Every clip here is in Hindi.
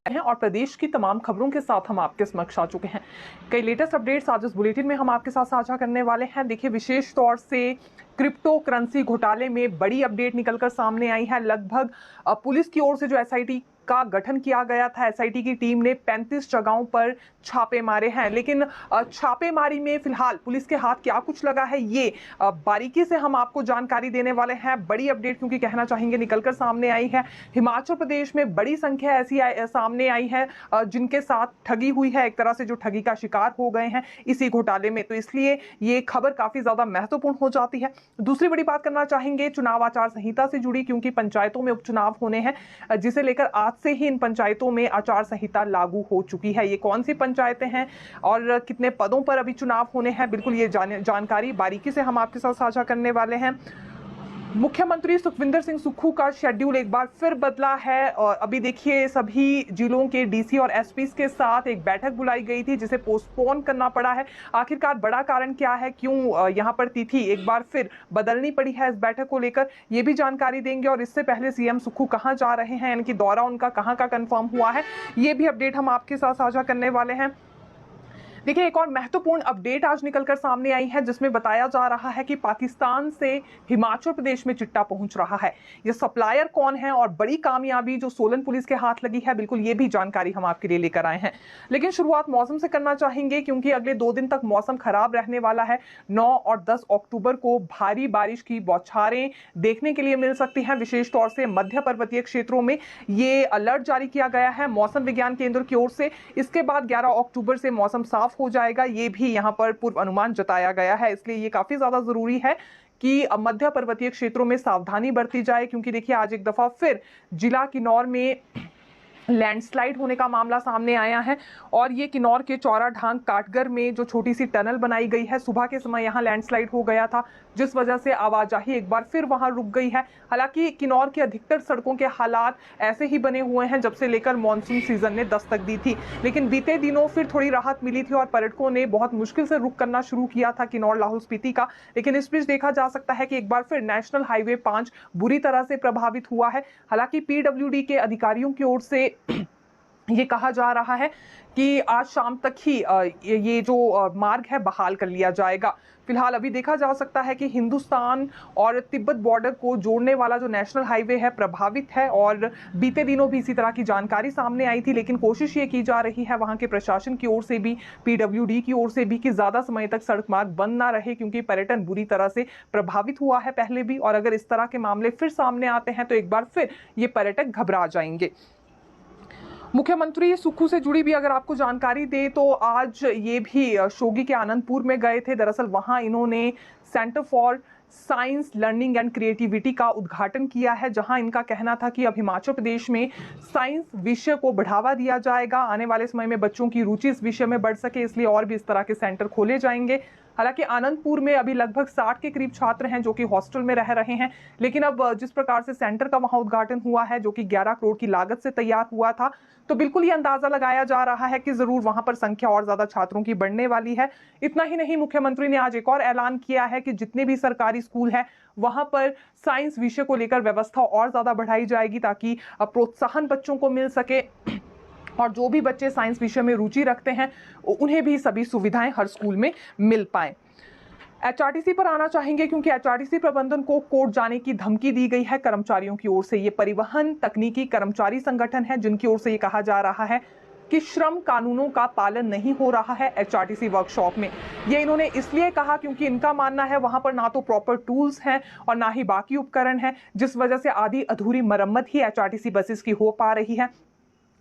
हैं और प्रदेश की तमाम खबरों के साथ हम आपके समक्ष आ चुके हैं। कई लेटेस्ट अपडेट्स आज इस बुलेटिन में हम आपके साथ साझा करने वाले हैं। देखिए, विशेष तौर से क्रिप्टो करेंसी घोटाले में बड़ी अपडेट निकलकर सामने आई है। लगभग पुलिस की ओर से जो एसआईटी का गठन किया गया था, एसआईटी की टीम ने 35 जगहों पर छापे मारे हैं, लेकिन छापेमारी में फिलहाल पुलिस के हाथ क्या कुछ लगा है, ये बारीकी से हम आपको जानकारी देने वाले हैं। बड़ी अपडेट क्योंकि कहना चाहेंगे निकलकर सामने आई है। हिमाचल प्रदेश में बड़ी संख्या ऐसी सामने आई है जिनके साथ ठगी हुई है, एक तरह से जो ठगी का शिकार हो गए हैं इसी घोटाले में, तो इसलिए ये खबर काफी ज्यादा महत्वपूर्ण हो जाती है। दूसरी बड़ी बात करना चाहेंगे चुनाव आचार संहिता से जुड़ी, क्योंकि पंचायतों में उपचुनाव होने हैं, जिसे लेकर आज से ही इन पंचायतों में आचार संहिता लागू हो चुकी है। ये कौन सी पंचायतें हैं और कितने पदों पर अभी चुनाव होने हैं, बिल्कुल ये जानकारी बारीकी से हम आपके साथ साझा करने वाले हैं। मुख्यमंत्री सुखविंदर सिंह सुक्खू का शेड्यूल एक बार फिर बदला है और अभी देखिए सभी जिलों के डीसी और एसपी के साथ एक बैठक बुलाई गई थी जिसे पोस्टपोन करना पड़ा है। आखिरकार बड़ा कारण क्या है, क्यों यहां पर तिथि एक बार फिर बदलनी पड़ी है, इस बैठक को लेकर ये भी जानकारी देंगे। और इससे पहले सीएम सुक्खू कहां जा रहे हैं, यानी कि दौरा उनका कहां का कंफर्म हुआ है, ये भी अपडेट हम आपके साथ साझा करने वाले हैं। देखिए, एक और महत्वपूर्ण अपडेट आज निकलकर सामने आई है जिसमें बताया जा रहा है कि पाकिस्तान से हिमाचल प्रदेश में चिट्टा पहुंच रहा है। ये सप्लायर कौन है और बड़ी कामयाबी जो सोलन पुलिस के हाथ लगी है, बिल्कुल ये भी जानकारी हम आपके लिए लेकर आए हैं। लेकिन शुरुआत मौसम से करना चाहेंगे क्योंकि अगले 2 दिन तक मौसम खराब रहने वाला है। 9 और 10 अक्टूबर को भारी बारिश की बौछारें देखने के लिए मिल सकती हैं, विशेष तौर से मध्य पर्वतीय क्षेत्रों में ये अलर्ट जारी किया गया है मौसम विज्ञान केंद्र की ओर से। इसके बाद 11 अक्टूबर से मौसम साफ हो जाएगा, ये भी यहां पर पूर्व अनुमान जताया गया है। इसलिए ये काफी ज्यादा जरूरी है कि मध्य पर्वतीय क्षेत्रों में सावधानी बरती जाए, क्योंकि देखिए आज एक दफा फिर जिला किन्नौर में लैंडस्लाइड होने का मामला सामने आया है और ये किन्नौर के चौरा ढांग काटगर में जो छोटी सी टनल बनाई गई है, सुबह के समय यहाँ लैंडस्लाइड हो गया था जिस वजह से आवाजाही एक बार फिर वहां रुक गई है। हालांकि किन्नौर की अधिकतर सड़कों के हालात ऐसे ही बने हुए हैं जब से लेकर मानसून सीजन ने दस्तक दी थी, लेकिन बीते दिनों फिर थोड़ी राहत मिली थी और पर्यटकों ने बहुत मुश्किल से रुक करना शुरू किया था किन्नौर लाहौल स्पीति का। लेकिन इस बीच देखा जा सकता है कि एक बार फिर नेशनल हाईवे 5 बुरी तरह से प्रभावित हुआ है। हालांकि पीडब्ल्यूडी के अधिकारियों की ओर से ये कहा जा रहा है कि आज शाम तक ही ये जो मार्ग है बहाल कर लिया जाएगा। फिलहाल अभी देखा जा सकता है कि हिंदुस्तान और तिब्बत बॉर्डर को जोड़ने वाला जो नेशनल हाईवे है प्रभावित है और बीते दिनों भी इसी तरह की जानकारी सामने आई थी, लेकिन कोशिश ये की जा रही है वहां के प्रशासन की ओर से भी, पीडब्ल्यूडी की ओर से भी, कि ज्यादा समय तक सड़क मार्ग बंद ना रहे, क्योंकि पर्यटन बुरी तरह से प्रभावित हुआ है पहले भी, और अगर इस तरह के मामले फिर सामने आते हैं तो एक बार फिर ये पर्यटक घबरा जाएंगे। मुख्यमंत्री सुक्खू से जुड़ी भी अगर आपको जानकारी दे तो आज ये भी शोगी के आनंदपुर में गए थे। दरअसल वहां इन्होंने centre for science learning and creativity का उद्घाटन किया है, जहां इनका कहना था कि अब हिमाचल प्रदेश में साइंस विषय को बढ़ावा दिया जाएगा, आने वाले समय में बच्चों की रुचि इस विषय में बढ़ सके, इसलिए और भी इस तरह के सेंटर खोले जाएंगे। हालांकि आनंदपुर में अभी लगभग 60 के करीब छात्र हैं जो कि हॉस्टल में रह रहे हैं, लेकिन अब जिस प्रकार से सेंटर का वहां उद्घाटन हुआ है जो कि 11 करोड़ की लागत से तैयार हुआ था, तो बिल्कुल ये अंदाजा लगाया जा रहा है कि जरूर वहां पर संख्या और ज्यादा छात्रों की बढ़ने वाली है। इतना ही नहीं, मुख्यमंत्री ने आज एक और ऐलान किया है कि जितने भी सरकारी स्कूल हैं वहां पर साइंस विषय को लेकर व्यवस्था और ज्यादा बढ़ाई जाएगी ताकि प्रोत्साहन बच्चों को मिल सके और जो भी बच्चे साइंस विषय में रुचि रखते हैं उन्हें भी सभी सुविधाएं हर स्कूल में मिल पाए। एचआरटीसी पर आना चाहेंगे क्योंकि एचआरटीसी प्रबंधन को कोर्ट जाने की धमकी दी गई है कर्मचारियों की ओर से। ये परिवहन तकनीकी कर्मचारी संगठन है जिनकी ओर से ये कहा जा रहा है कि श्रम कानूनों का पालन नहीं हो रहा है एचआरटीसी वर्कशॉप में। ये इन्होंने इसलिए कहा क्योंकि इनका मानना है वहां पर ना तो प्रॉपर टूल्स हैं और ना ही बाकी उपकरण हैं, जिस वजह से आधी अधूरी मरम्मत ही एचआरटीसी बसेस की हो पा रही है।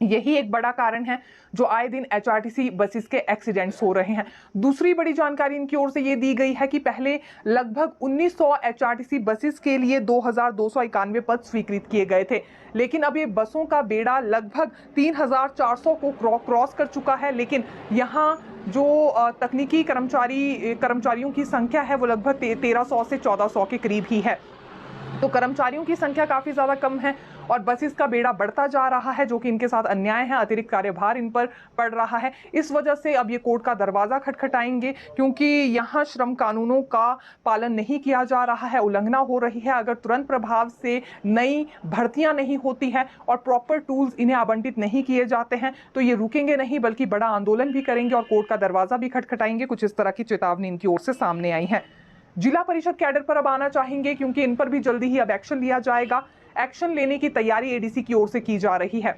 यही एक बड़ा कारण है जो आए दिन एचआरटीसी बसेस के एक्सीडेंट्स हो रहे हैं। दूसरी बड़ी जानकारी इनकी ओर से ये दी गई है कि पहले लगभग 1900 एचआरटीसी बसेस के लिए 2291 पद स्वीकृत किए गए थे, लेकिन अब ये बसों का बेड़ा लगभग 3400 को क्रॉस कर चुका है। लेकिन यहाँ जो तकनीकी कर्मचारियों की संख्या है वो लगभग 1300 से 1400 के करीब ही है, तो कर्मचारियों की संख्या काफी ज्यादा कम है और बस इसका बेड़ा बढ़ता जा रहा है, जो कि इनके साथ अन्याय है, अतिरिक्त कार्यभार इन पर पड़ रहा है। इस वजह से अब ये कोर्ट का दरवाजा खटखटाएंगे, क्योंकि यहाँ श्रम कानूनों का पालन नहीं किया जा रहा है, उल्लंघना हो रही है। अगर तुरंत प्रभाव से नई भर्तियां नहीं होती है और प्रॉपर टूल्स इन्हें आवंटित नहीं किए जाते हैं तो ये रुकेंगे नहीं, बल्कि बड़ा आंदोलन भी करेंगे और कोर्ट का दरवाजा भी खटखटाएंगे। कुछ इस तरह की चेतावनी इनकी ओर से सामने आई है। जिला परिषद कैडर पर अब आना चाहेंगे, क्योंकि इन पर भी जल्दी ही अब एक्शन लिया जाएगा। एक्शन लेने की तैयारी एडीसी की ओर से की जा रही है।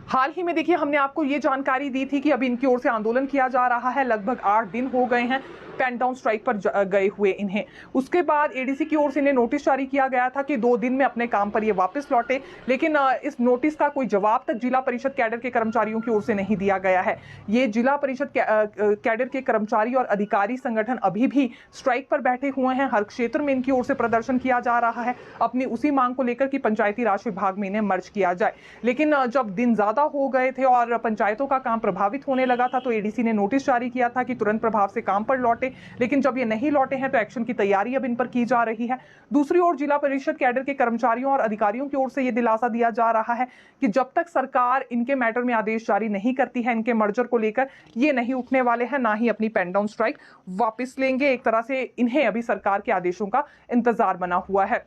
हाल ही में देखिए, हमने आपको ये जानकारी दी थी कि अभी इनकी ओर से आंदोलन किया जा रहा है। लगभग 8 दिन हो गए हैं पेन डाउन स्ट्राइक पर गए हुए इन्हें। उसके बाद एडीसी की ओर से इन्हें नोटिस जारी किया गया था कि 2 दिन में अपने काम पर ये वापस लौटे, लेकिन इस नोटिस का कोई जवाब तक जिला परिषद कैडर के कर्मचारियों की ओर से नहीं दिया गया है। ये जिला परिषद कैडर के कर्मचारी और अधिकारी संगठन अभी भी स्ट्राइक पर बैठे हुए हैं। हर क्षेत्र में इनकी ओर से प्रदर्शन किया जा रहा है अपनी उसी मांग को लेकर कि पंचायती राज विभाग में इन्हें मर्ज किया जाए। लेकिन जब दिन ज्यादा हो गए थे और पंचायतों का काम प्रभावित होने लगा था तो एडीसी ने नोटिस जारी किया था कि तुरंत प्रभाव से काम पर लौटे, लेकिन जब ये नहीं लौटे हैं तो एक्शन की तैयारी अब इन पर की जा रही है। दूसरी ओर जिला परिषद कैडर के कर्मचारियों और अधिकारियों की ओर से यह दिलासा दिया जा रहा है कि जब तक सरकार इनके मैटर में आदेश जारी नहीं करती है, इनके मर्जर को लेकर, ये नहीं उठने वाले हैं, ना ही अपनी पेन डाउन स्ट्राइक वापस लेंगे। एक तरह से इन्हें अभी सरकार के आदेशों का इंतजार बना हुआ है।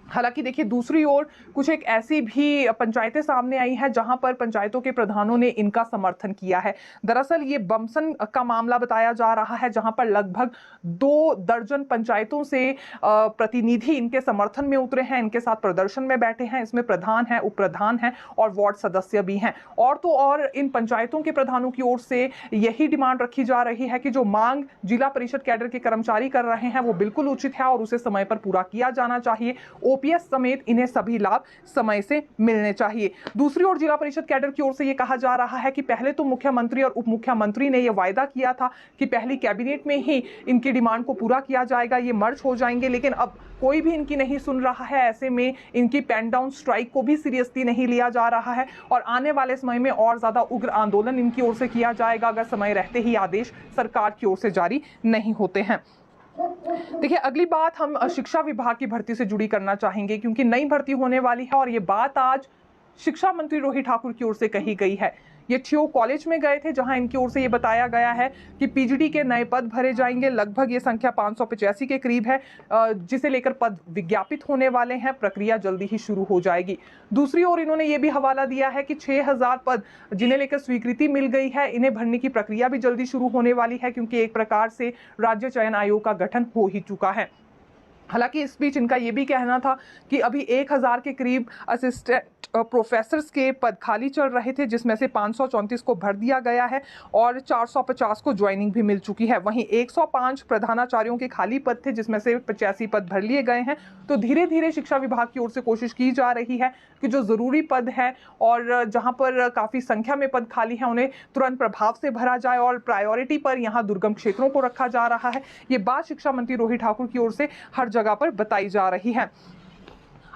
हालांकि देखिए, दूसरी ओर कुछ एक ऐसी भी पंचायतें सामने आई हैं जहां पर पंचायतों के प्रधानों ने इनका समर्थन किया है। दरअसल ये बमसन का मामला बताया जा रहा है, जहां पर लगभग 2 दर्जन पंचायतों से प्रतिनिधि इनके समर्थन में उतरे हैं, इनके साथ प्रदर्शन में बैठे हैं। इसमें प्रधान है, उप प्रधान है और वार्ड सदस्य भी हैं। और तो और इन पंचायतों के प्रधानों की ओर से यही डिमांड रखी जा रही है कि जो मांग जिला परिषद कैडर के कर्मचारी कर रहे हैं वो बिल्कुल उचित है और उसे समय पर पूरा किया जाना चाहिए। ओपीएस समेत इन्हें सभी लाभ समय से मिलने चाहिए। दूसरी ओर जिला परिषद कैडर की ओर से यह कहा जा रहा है कि पहले तो मुख्यमंत्री और उप मुख्यमंत्री ने यह वायदा किया था कि पहली कैबिनेट में ही इनकी डिमांड को पूरा किया जाएगा, ये मर्ज हो जाएंगे, लेकिन अब कोई भी इनकी नहीं सुन रहा है। ऐसे में इनकी पेन डाउन स्ट्राइक को भी सीरियसली नहीं लिया जा रहा है और आने वाले समय में और ज्यादा उग्र आंदोलन इनकी ओर से किया जाएगा अगर समय रहते ही आदेश सरकार की ओर से जारी नहीं होते हैं। देखिए, अगली बात हम शिक्षा विभाग की भर्ती से जुड़ी करना चाहेंगे, क्योंकि नई भर्ती होने वाली है और ये बात आज शिक्षा मंत्री रोहित ठाकुर की ओर से कही गई है। ये ठियो कॉलेज में गए थे जहां इनकी ओर से ये बताया गया है कि पीजीडी के नए पद भरे जाएंगे। लगभग ये संख्या 585 के करीब है, जिसे लेकर पद विज्ञापित होने वाले हैं। प्रक्रिया जल्दी ही शुरू हो जाएगी। दूसरी ओर इन्होंने ये भी हवाला दिया है कि 6000 पद जिन्हें लेकर स्वीकृति मिल गई है, इन्हें भरने की प्रक्रिया भी जल्दी शुरू होने वाली है, क्योंकि एक प्रकार से राज्य चयन आयोग का गठन हो ही चुका है। हालांकि इस बीच इनका यह भी कहना था कि अभी 1000 के करीब असिस्टेंट प्रोफेसर्स के पद खाली चल रहे थे, जिसमें से 534 को भर दिया गया है और 450 को ज्वाइनिंग भी मिल चुकी है। वहीं 105 प्रधानाचार्यों के खाली पद थे, जिसमें से 85 पद भर लिए गए हैं। तो धीरे धीरे शिक्षा विभाग की ओर से कोशिश की जा रही है कि जो जरूरी पद है और जहां पर काफी संख्या में पद खाली है उन्हें तुरंत प्रभाव से भरा जाए और प्रायोरिटी पर यहाँ दुर्गम क्षेत्रों को रखा जा रहा है। ये बात शिक्षा मंत्री रोहित ठाकुर की ओर से हर जगह पर बताई जा रही है।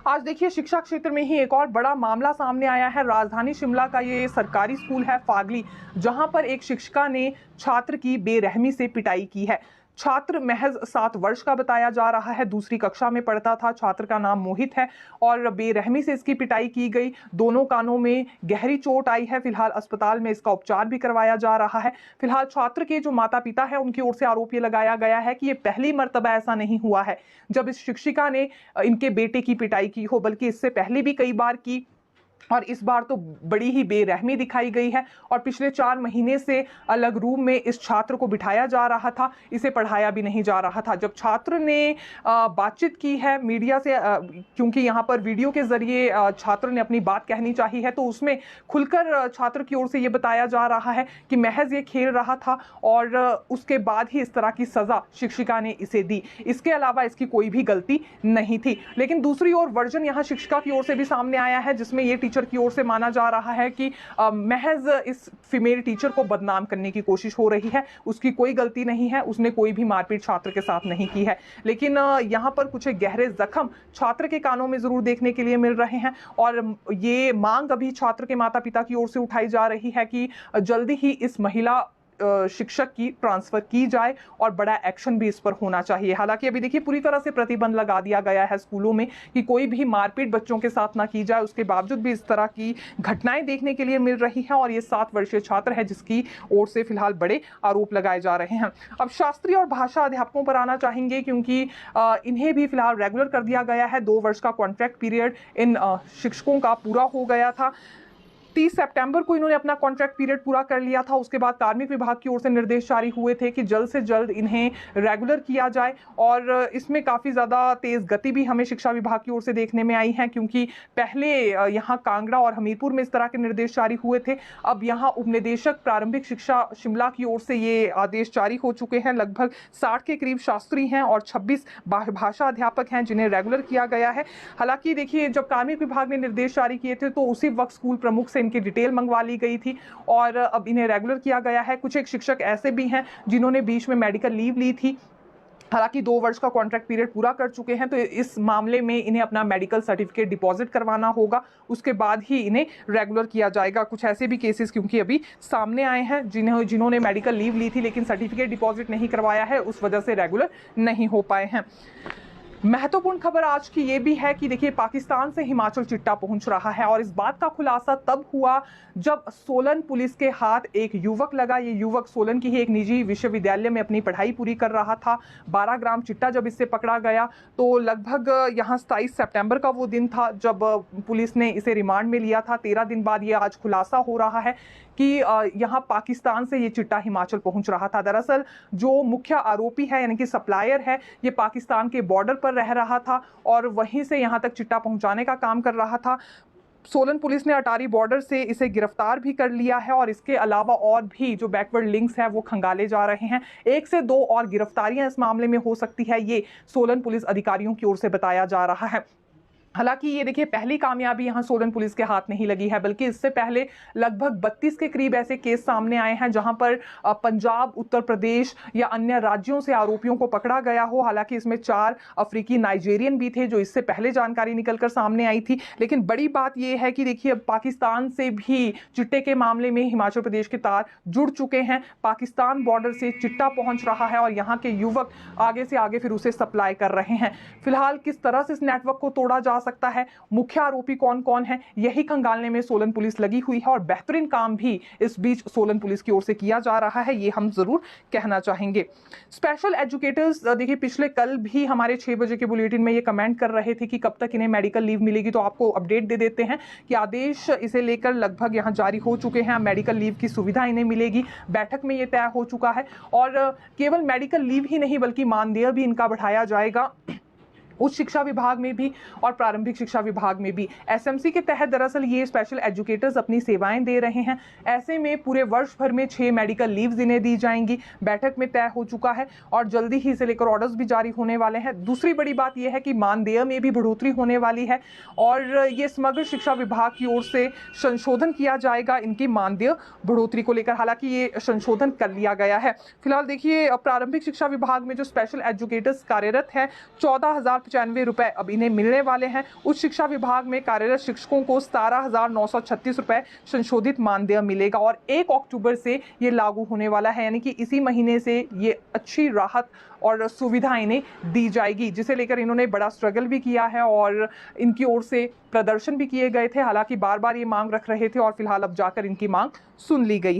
आज देखिए, शिक्षा क्षेत्र में ही एक और बड़ा मामला सामने आया है। राजधानी शिमला का ये सरकारी स्कूल है फागली, जहां पर एक शिक्षिका ने छात्र की बेरहमी से पिटाई की है। छात्र महज 7 वर्ष का बताया जा रहा है, दूसरी कक्षा में पढ़ता था। छात्र का नाम मोहित है और बेरहमी से इसकी पिटाई की गई। दोनों कानों में गहरी चोट आई है। फिलहाल अस्पताल में इसका उपचार भी करवाया जा रहा है। फिलहाल छात्र के जो माता पिता है उनकी ओर से आरोप ये लगाया गया है कि ये पहली मर्तबा ऐसा नहीं हुआ है जब इस शिक्षिका ने इनके बेटे की पिटाई की हो, बल्कि इससे पहले भी कई बार की और इस बार तो बड़ी ही बेरहमी दिखाई गई है। और पिछले 4 महीने से अलग रूम में इस छात्र को बिठाया जा रहा था, इसे पढ़ाया भी नहीं जा रहा था। जब छात्र ने बातचीत की है मीडिया से, क्योंकि यहाँ पर वीडियो के जरिए छात्र ने अपनी बात कहनी चाहिए, है तो उसमें खुलकर छात्र की ओर से ये बताया जा रहा है कि महज ये खेल रहा था और उसके बाद ही इस तरह की सजा शिक्षिका ने इसे दी। इसके अलावा इसकी कोई भी गलती नहीं थी। लेकिन दूसरी ओर वर्जन यहाँ शिक्षिका की ओर से भी सामने आया है, जिसमें ये टीचर की ओर से माना जा रहा है कि महज इस फीमेल टीचर को बदनाम करने की कोशिश हो रही है। उसकी कोई गलती नहीं है, उसने कोई भी मारपीट छात्र के साथ नहीं की है। लेकिन यहाँ पर कुछ गहरे जख्म छात्र के कानों में जरूर देखने के लिए मिल रहे हैं और ये मांग अभी छात्र के माता पिता की ओर से उठाई जा रही है कि जल्दी ही इस महिला शिक्षक की ट्रांसफर की जाए और बड़ा एक्शन भी इस पर होना चाहिए। हालांकि अभी देखिए पूरी तरह से प्रतिबंध लगा दिया गया है स्कूलों में कि कोई भी मारपीट बच्चों के साथ ना की जाए। उसके बावजूद भी इस तरह की घटनाएं देखने के लिए मिल रही हैं और ये 7 वर्षीय छात्र है जिसकी ओर से फिलहाल बड़े आरोप लगाए जा रहे हैं। अब शास्त्रीय और भाषा अध्यापकों पर आना चाहेंगे क्योंकि इन्हें भी फिलहाल रेगुलर कर दिया गया है। 2 वर्ष का कॉन्ट्रैक्ट पीरियड इन शिक्षकों का पूरा हो गया था। 30 सितंबर को इन्होंने अपना कॉन्ट्रैक्ट पीरियड पूरा कर लिया था। उसके बाद कार्मिक विभाग की ओर से निर्देश जारी हुए थे कि जल्द से जल्द इन्हें रेगुलर किया जाए और इसमें काफ़ी ज़्यादा तेज़ गति भी हमें शिक्षा विभाग की ओर से देखने में आई है क्योंकि पहले यहाँ कांगड़ा और हमीरपुर में इस तरह के निर्देश जारी हुए थे। अब यहाँ उपनिदेशक प्रारंभिक शिक्षा शिमला की ओर से ये आदेश जारी हो चुके हैं। लगभग 60 के करीब शास्त्री हैं और 26 भाषा अध्यापक हैं जिन्हें रेगुलर किया गया है। हालांकि देखिए जब कार्मिक विभाग ने निर्देश जारी किए थे तो उसी वक्त स्कूल प्रमुख से इनकी डिटेल मंगवा ली गई थी और अब इन्हें रेगुलर किया गया है। कुछ एक शिक्षक ऐसे भी हैं जिन्होंने बीच में मेडिकल लीव ली थी। हालांकि 2 वर्ष का कॉन्ट्रैक्ट पीरियड पूरा कर चुके हैं तो इस मामले में इन्हें अपना मेडिकल सर्टिफिकेट डिपॉजिट करवाना होगा। उसके बाद ही इन्हें रेगुलर किया जाएगा। कुछ ऐसे भी केसेस क्योंकि अभी सामने आए हैं जिन्होंने मेडिकल लीव ली थी लेकिन सर्टिफिकेट डिपॉजिट नहीं करवाया है, उस वजह से रेगुलर नहीं हो पाए हैं। महत्वपूर्ण खबर आज की ये भी है कि देखिए पाकिस्तान से हिमाचल चिट्टा पहुंच रहा है और इस बात का खुलासा तब हुआ जब सोलन पुलिस के हाथ एक युवक लगा। ये युवक सोलन की ही एक निजी विश्वविद्यालय में अपनी पढ़ाई पूरी कर रहा था। 12 ग्राम चिट्टा जब इससे पकड़ा गया तो लगभग यहाँ 27 सितंबर का वो दिन था जब पुलिस ने इसे रिमांड में लिया था। 13 दिन बाद ये आज खुलासा हो रहा है कि यहाँ पाकिस्तान से ये चिट्टा हिमाचल पहुंच रहा था। दरअसल जो मुख्य आरोपी है यानी कि सप्लायर है ये पाकिस्तान के बॉर्डर पर रह रहा था और वहीं से यहाँ तक चिट्टा पहुंचाने का काम कर रहा था। सोलन पुलिस ने अटारी बॉर्डर से इसे गिरफ्तार भी कर लिया है और इसके अलावा और भी जो बैकवर्ड लिंक्स हैं वो खंगाले जा रहे हैं। 1 से 2 और गिरफ्तारियां इस मामले में हो सकती है, ये सोलन पुलिस अधिकारियों की ओर से बताया जा रहा है। हालांकि ये देखिए पहली कामयाबी यहाँ सोलन पुलिस के हाथ नहीं लगी है बल्कि इससे पहले लगभग 32 के करीब ऐसे केस सामने आए हैं जहां पर पंजाब, उत्तर प्रदेश या अन्य राज्यों से आरोपियों को पकड़ा गया हो। हालांकि इसमें 4 अफ्रीकी नाइजेरियन भी थे जो इससे पहले जानकारी निकलकर सामने आई थी। लेकिन बड़ी बात यह है कि देखिए पाकिस्तान से भी चिट्टे के मामले में हिमाचल प्रदेश के तार जुड़ चुके हैं। पाकिस्तान बॉर्डर से चिट्टा पहुंच रहा है और यहाँ के युवक आगे से आगे फिर उसे सप्लाई कर रहे हैं। फिलहाल किस तरह से इस नेटवर्क को तोड़ा जा सकता है, मुख्य आरोपी कौन कौन है, यही खंगालने में सोलन पुलिस लगी हुई है और बेहतरीन काम भी इस बीच सोलन पुलिस की ओर से किया जा रहा है, ये हम जरूर कहना चाहेंगे। स्पेशल एजुकेटर्स देखिए पिछले कल भी हमारे 6 बजे के बुलेटिन में ये कमेंट कर रहे थे कि कब तक इन्हें मेडिकल लीव मिलेगी, तो आपको अपडेट दे देते हैं कि आदेश इसे लेकर लगभग यहाँ जारी हो चुके हैं। मेडिकल लीव की सुविधा इन्हें मिलेगी, बैठक में ये तय हो चुका है और केवल मेडिकल लीव ही नहीं बल्कि मानदेय भी इनका बढ़ाया जाएगा उच्च शिक्षा विभाग में भी और प्रारंभिक शिक्षा विभाग में भी। एसएमसी के तहत दरअसल ये स्पेशल एजुकेटर्स अपनी सेवाएं दे रहे हैं। ऐसे में पूरे वर्ष भर में 6 मेडिकल लीव्स इन्हें दी जाएंगी, बैठक में तय हो चुका है और जल्दी ही इसे लेकर ऑर्डर्स भी जारी होने वाले हैं। दूसरी बड़ी बात यह है कि मानदेय में भी बढ़ोतरी होने वाली है और ये समग्र शिक्षा विभाग की ओर से संशोधन किया जाएगा इनकी मानदेय बढ़ोतरी को लेकर। हालांकि ये संशोधन कर लिया गया है। फिलहाल देखिए प्रारंभिक शिक्षा विभाग में जो स्पेशल एजुकेटर्स कार्यरत हैं 14,095 रुपए अब इन्हें मिलने वाले हैं। उच्च शिक्षा विभाग में कार्यरत शिक्षकों को 17,936 रुपए संशोधित मानदेय मिलेगा और 1 अक्टूबर से ये लागू होने वाला है, यानी कि इसी महीने से ये अच्छी राहत और सुविधा इन्हें दी जाएगी, जिसे लेकर इन्होंने बड़ा स्ट्रगल भी किया है और इनकी ओर से प्रदर्शन भी किए गए थे। हालांकि बार बार ये मांग रख रहे थे और फिलहाल अब जाकर इनकी मांग सुन ली गई।